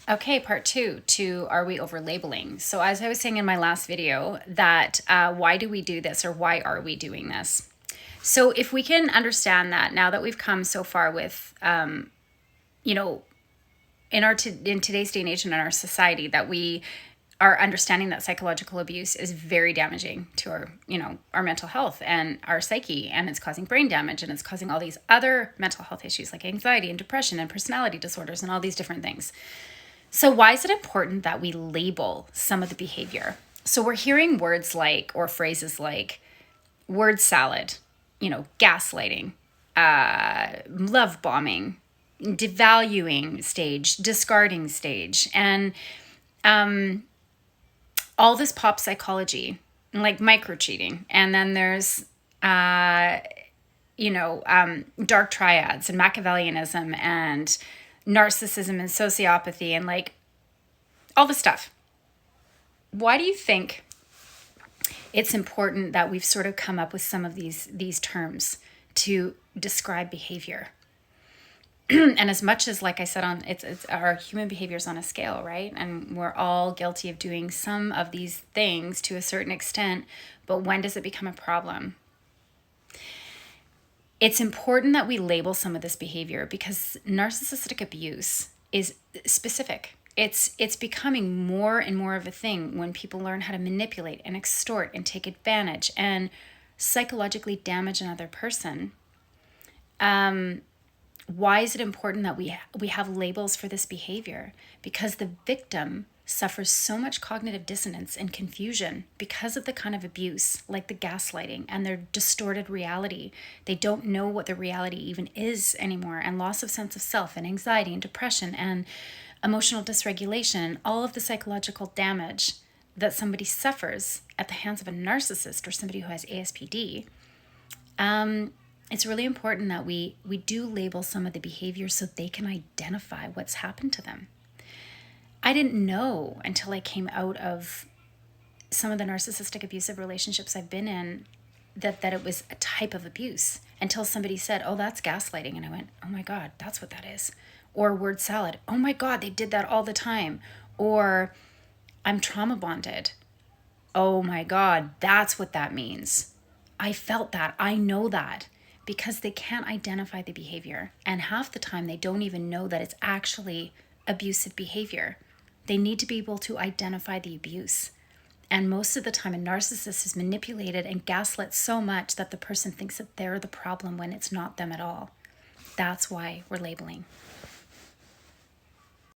Okay, part two to are we over labeling? So, as I was saying in my last video, that why do we do this, or why are we doing this? So, if we can understand that now that we've come so far with, you know, in today's day and age and in our society, that we are understanding that psychological abuse is very damaging to our, our mental health and our psyche, and it's causing brain damage, and it's causing all these other mental health issues like anxiety and depression and personality disorders and all these different things. So why is it important that we label some of the behavior? So we're hearing words like, or phrases like, word salad, gaslighting, love bombing, devaluing stage, discarding stage, and all this pop psychology, like micro cheating. And then there's, dark triads and Machiavellianism and narcissism and sociopathy and like all the stuff. Why do you think it's important that we've sort of come up with some of these terms to describe behavior? And as much as, like I said, it's our human behaviors on a scale, right? And we're all guilty of doing some of these things to a certain extent, but when does it become a problem? It's important that we label some of this behavior because narcissistic abuse is specific. It's becoming more and more of a thing when people learn how to manipulate and extort and take advantage and psychologically damage another person. Why is it important that we have labels for this behavior? Because the victim suffers so much cognitive dissonance and confusion because of the kind of abuse, like the gaslighting and their distorted reality. They don't know what the reality even is anymore, and loss of sense of self and anxiety and depression and emotional dysregulation, all of the psychological damage that somebody suffers at the hands of a narcissist or somebody who has ASPD. It's really important that we do label some of the behaviors so they can identify what's happened to them. I didn't know until I came out of some of the narcissistic abusive relationships I've been in that it was a type of abuse, until somebody said, oh, that's gaslighting. And I went, oh my God, that's what that is. Or word salad. Oh my God, they did that all the time. Or I'm trauma bonded. Oh my God, that's what that means. I felt that. I know that. Because they can't identify the behavior. And half the time they don't even know that it's actually abusive behavior. They need to be able to identify the abuse. And most of the time a narcissist is manipulated and gaslit so much that the person thinks that they're the problem when it's not them at all. That's why we're labeling.